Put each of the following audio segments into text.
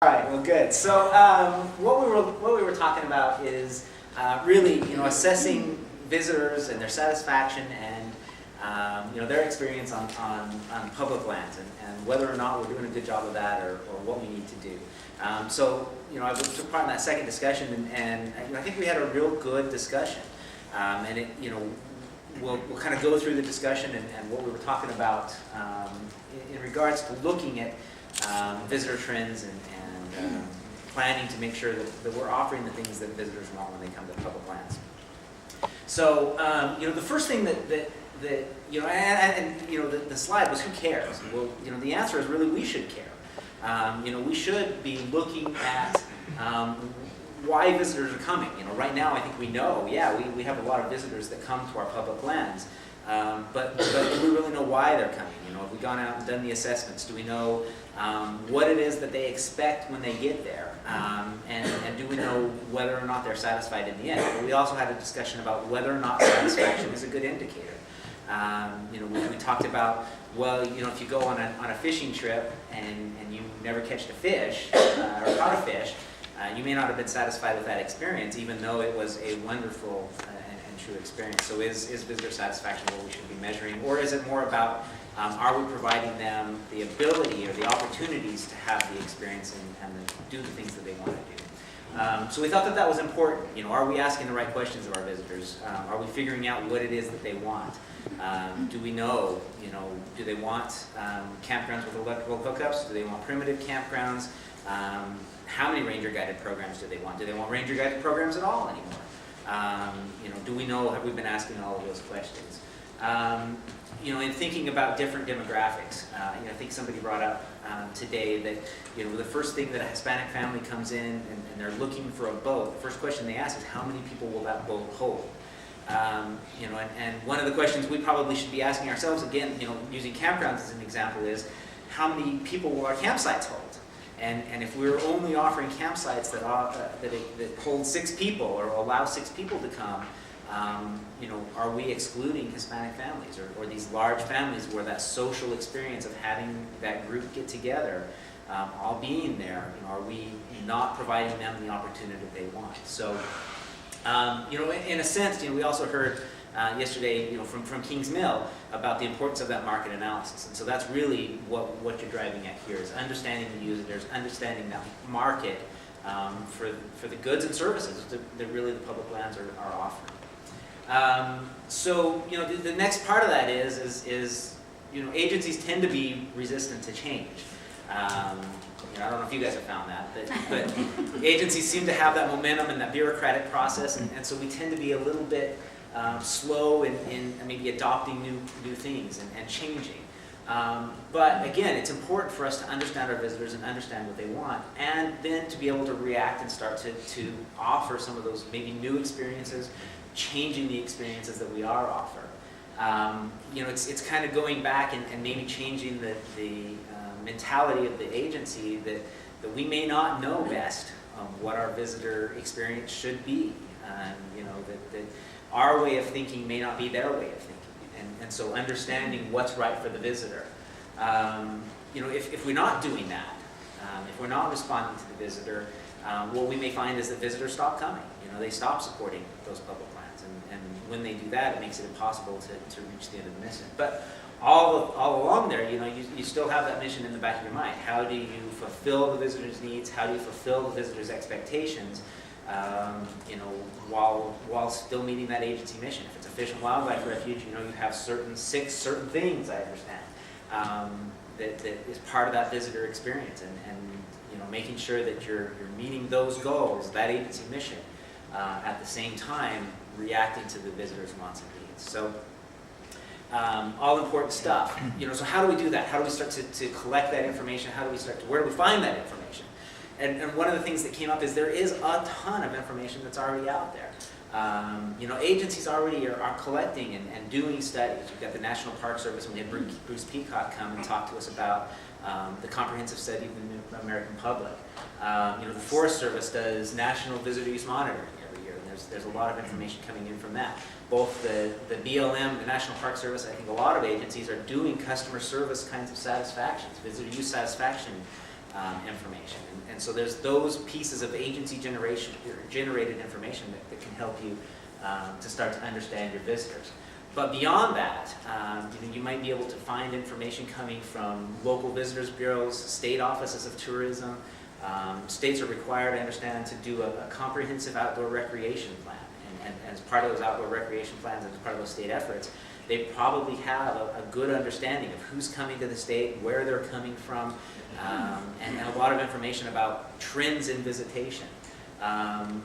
All right, well, good. So what we were talking about is really, assessing visitors and their satisfaction and their experience on public lands and whether or not we're doing a good job of that or what we need to do. I took part in that second discussion and I think we had a real good discussion. And it, we'll kind of go through the discussion and what we were talking about in regards to looking at visitor trends and planning to make sure that we're offering the things that visitors want when they come to public lands. So, the first thing the slide was who cares? Well, the answer is really we should care. We should be looking at why visitors are coming. Right now I think we know, yeah, we have a lot of visitors that come to our public lands, but do we really know why they're coming? Have we gone out and done the assessments? Do we know what it is that they expect when they get there? And do we know whether or not they're satisfied in the end? But we also had a discussion about whether or not satisfaction is a good indicator. We talked about, well, if you go on a fishing trip and you never catch a fish or caught a fish, you may not have been satisfied with that experience, even though it was a wonderful and true experience. So is visitor satisfaction what we should be measuring, or is it more about are we providing them the ability or the opportunities to have the experience and do the things that they want to do? So we thought that was important. Are we asking the right questions of our visitors? Are we figuring out what it is that they want? Do we know, do they want campgrounds with electrical hookups? Do they want primitive campgrounds? How many ranger-guided programs do they want? Do they want ranger-guided programs at all anymore? Do we know, have we been asking all of those questions? In thinking about different demographics, I think somebody brought up today that, the first thing that a Hispanic family comes in and they're looking for a boat, the first question they ask is how many people will that boat hold? And one of the questions we probably should be asking ourselves, again, using campgrounds as an example, is how many people will our campsites hold? And if we're only offering campsites that hold 6 people or allow 6 people to come, are we excluding Hispanic families or these large families where that social experience of having that group get together, all being there, are we not providing them the opportunity that they want? So, in a sense, we also heard yesterday, from Kings Mill about the importance of that market analysis. And so that's really what you're driving at here is understanding the users, understanding that market for the goods and services that really the public lands are offering. The next part of that is agencies tend to be resistant to change. I don't know if you guys have found that, but agencies seem to have that momentum and that bureaucratic process, and so we tend to be a little bit slow in maybe adopting new things and changing. But again, it's important for us to understand our visitors and understand what they want, and then to be able to react and start to offer some of those maybe new experiences, changing the experiences that we are offering. It's kind of going back and maybe changing the mentality of the agency that we may not know best what our visitor experience should be. That our way of thinking may not be their way of thinking. And so understanding what's right for the visitor. If we're not doing that, if we're not responding to the visitor, what we may find is that visitors stop coming. They stop supporting those public lands. And when they do that, it makes it impossible to reach the end of the mission. But all along there, you still have that mission in the back of your mind. How do you fulfill the visitor's needs? How do you fulfill the visitor's expectations? While still meeting that agency mission. If it's a fish and wildlife refuge, you have certain things, I understand, that is part of that visitor experience, and making sure that you're meeting those goals, that agency mission, at the same time reacting to the visitor's wants and needs. So all important stuff. So how do we do that? How do we start to collect that information? Where do we find that information? And one of the things that came up is there is a ton of information that's already out there. Agencies already are collecting and doing studies. We've got the National Park Service, and we had Bruce Peacock come and talk to us about the comprehensive study of the American public. The Forest Service does national visitor use monitoring every year, and there's a lot of information coming in from that. Both the BLM, the National Park Service, I think a lot of agencies are doing customer service kinds of satisfactions, visitor use satisfaction information. And so there's those pieces of agency generated information that can help you to start to understand your visitors. But beyond that, you might be able to find information coming from local visitors bureaus, state offices of tourism. States are required, I understand, to do a comprehensive outdoor recreation plan. And as part of those outdoor recreation plans and as part of those state efforts, they probably have a good understanding of who's coming to the state, where they're coming from, and a lot of information about trends in visitation. And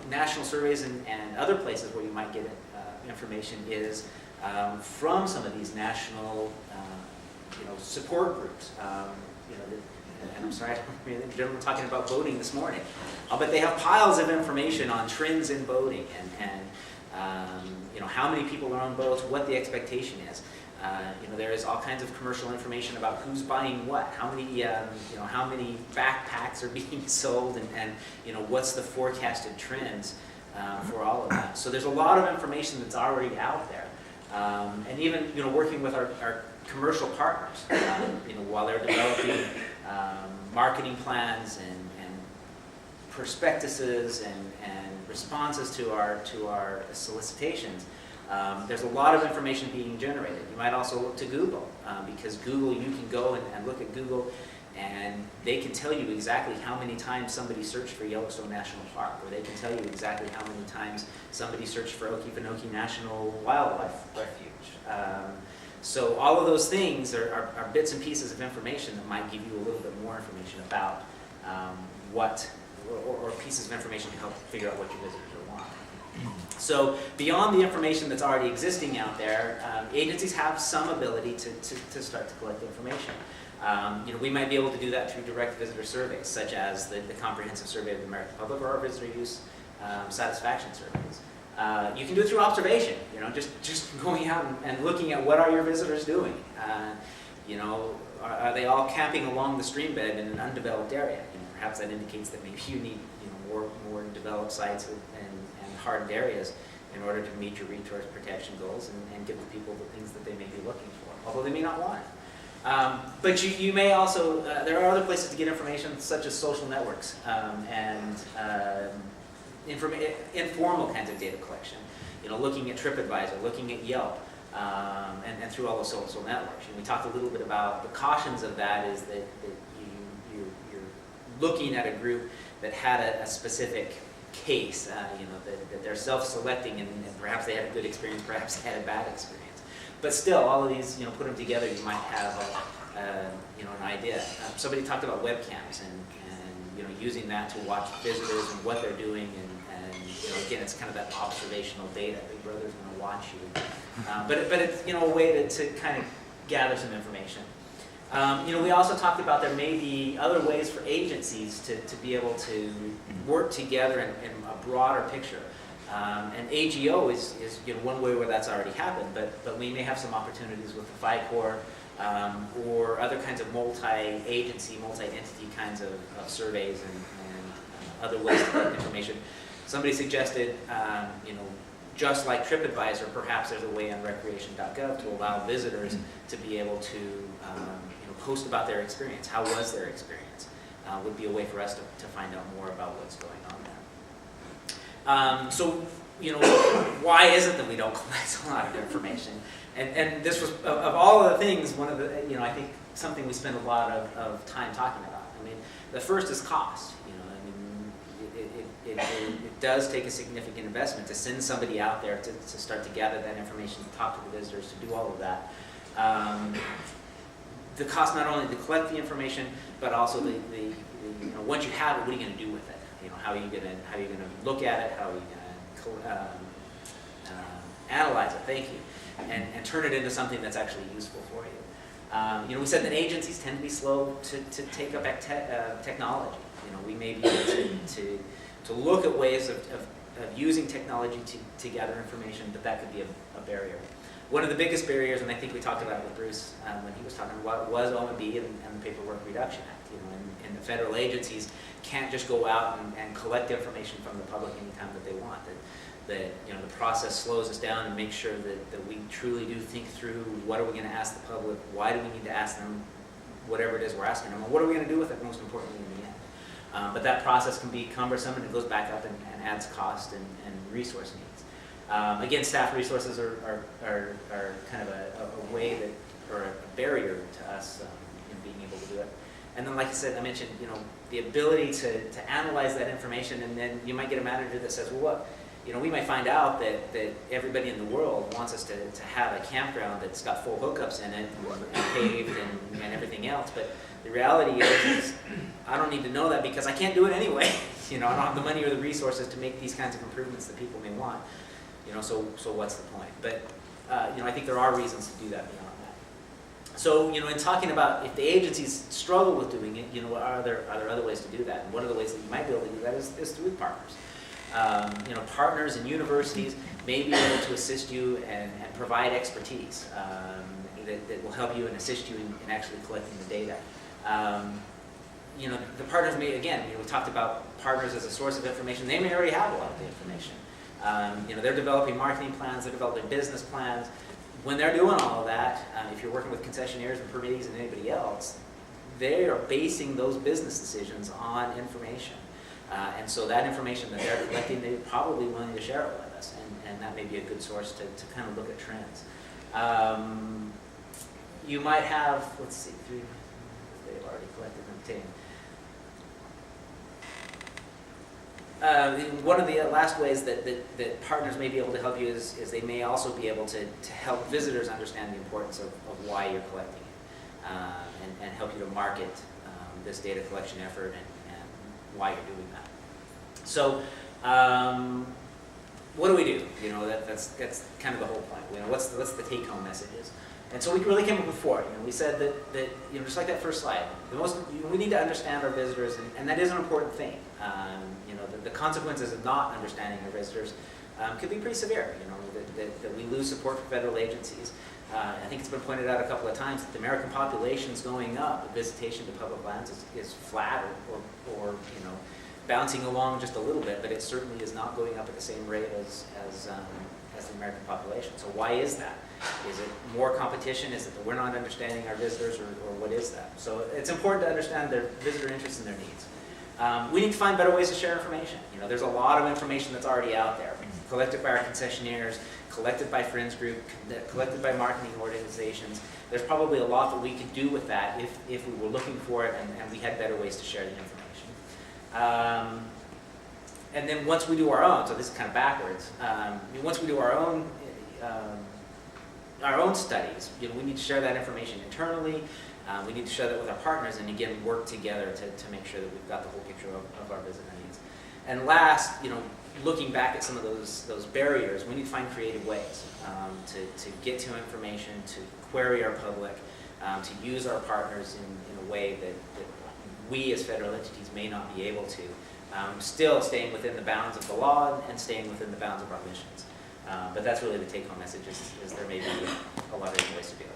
national surveys and other places where you might get information is from some of these national support groups. And I'm sorry, I'm talking about boating this morning, but they have piles of information on trends in boating and how many people are on boats, what the expectation is. There is all kinds of commercial information about who's buying what, how many backpacks are being sold, and what's the forecasted trends for all of that. So there's a lot of information that's already out there, and even working with our commercial partners, while they're developing marketing plans and prospectuses and responses to our solicitations. There's a lot of information being generated. You might also look to Google, because Google, you can go and look at Google and they can tell you exactly how many times somebody searched for Yellowstone National Park, or they can tell you exactly how many times somebody searched for Okefenokee National Wildlife Refuge. So all of those things are bits and pieces of information that might give you a little bit more information about or pieces of information to help figure out what your visitors want. So beyond the information that's already existing out there, agencies have some ability to start to collect information. We might be able to do that through direct visitor surveys, such as the Comprehensive Survey of the American Public, or our visitor use satisfaction surveys. You can do it through observation, just going out and looking at what are your visitors doing. Are they all camping along the stream bed in an undeveloped area? Perhaps that indicates that maybe you need more developed sites and hardened areas in order to meet your resource protection goals and give the people the things that they may be looking for, although they may not want it. But you may also, there are other places to get information, such as social networks and informal kinds of data collection. Looking at TripAdvisor, looking at Yelp, and through all those social networks. We talked a little bit about the cautions of that is that you're looking at a group that had a specific case, that they're self-selecting, and perhaps they had a good experience, perhaps they had a bad experience. But still, all of these, put them together, you might have an idea. Somebody talked about webcams and using that to watch visitors and what they're doing, and again, it's kind of that observational data. Big Brother's going to watch you, but it's a way to kind of gather some information. We also talked about there may be other ways for agencies to be able to work together in a broader picture. And AGO is one way where that's already happened, but we may have some opportunities with the FICOR or other kinds of multi-agency, multi-entity kinds of surveys and other ways to get information. Somebody suggested, just like TripAdvisor, perhaps there's a way on recreation.gov to allow visitors to be able to post about their experience. How was their experience? Would be a way for us to find out more about what's going on there. So, why is it that we don't collect a lot of information? And this was, of all of the things, one of the, I think something we spend a lot of time talking about. I mean, the first is cost. It does take a significant investment to send somebody out there to start to gather that information, to talk to the visitors, to do all of that. The cost not only to collect the information, but also the once you have it, what are you going to do with it? How are you going to look at it? How are you going to analyze it? Thank you, and turn it into something that's actually useful for you. We said that agencies tend to be slow to take up technology. We may be able to look at ways of using technology to gather information, but that could be a barrier. One of the biggest barriers, and I think we talked about it with Bruce when he was talking about, was OMB and the Paperwork Reduction Act. And the federal agencies can't just go out and collect information from the public anytime that they want. That the process slows us down and makes sure that we truly do think through what are we going to ask the public, why do we need to ask them, whatever it is we're asking them. And what are we going to do with it, most importantly, in the end? But that process can be cumbersome, and it goes back up and adds cost and resource needs. Again, staff resources are kind of a way that, or a barrier to us in being able to do it. And then, like I said, I mentioned, the ability to analyze that information, and then you might get a manager that says, well, look, we might find out that everybody in the world wants us to have a campground that's got full hookups in it and paved and everything else, but the reality is I don't need to know that because I can't do it anyway. I don't have the money or the resources to make these kinds of improvements that people may want. So what's the point? But I think there are reasons to do that beyond that. So in talking about if the agencies struggle with doing it, are there other ways to do that? And one of the ways that you might be able to do that is through partners. Partners and universities may be able to assist you and provide expertise that will help you and assist you in actually collecting the data. The partners may, again, we talked about partners as a source of information. They may already have a lot of the information. They're developing marketing plans, they're developing business plans. When they're doing all of that, if you're working with concessionaires and permittees and anybody else, they are basing those business decisions on information. And so that information that they're collecting, they're probably willing to share it with us, and that may be a good source to kind of look at trends. You might have, let's see, they've already collected and obtained. One of the last ways that partners may be able to help you is they may also be able to help visitors understand the importance of why you're collecting it, and help you to market this data collection effort and why you're doing that. So, what do we do? That's kind of the whole point. What's the take-home messages? And so we really came up with four. We said that just like that first slide, we need to understand our visitors, and that is an important thing. The consequences of not understanding our visitors could be pretty severe. That we lose support for federal agencies. I think it's been pointed out a couple of times that the American population is going up, but visitation to public lands is flat or bouncing along just a little bit, but it certainly is not going up at the same rate as the American population. So why is that? Is it more competition? Is it that we're not understanding our visitors, or what is that? So it's important to understand their visitor interests and their needs. We need to find better ways to share information. There's a lot of information that's already out there, collected by our concessionaires, collected by friends group, collected by marketing organizations. There's probably a lot that we could do with that if we were looking for it and we had better ways to share the information. And then once we do our own, so this is kind of backwards, once we do our own studies, we need to share that information internally. We need to share that with our partners, and again, work together to make sure that we've got the whole picture of our visitor needs. And last, looking back at some of those barriers, we need to find creative ways to get to information, to query our public, to use our partners in a way that we as federal entities may not be able to, still staying within the bounds of the law and staying within the bounds of our missions. But that's really the take-home message, is there may be a lot of different ways to do it.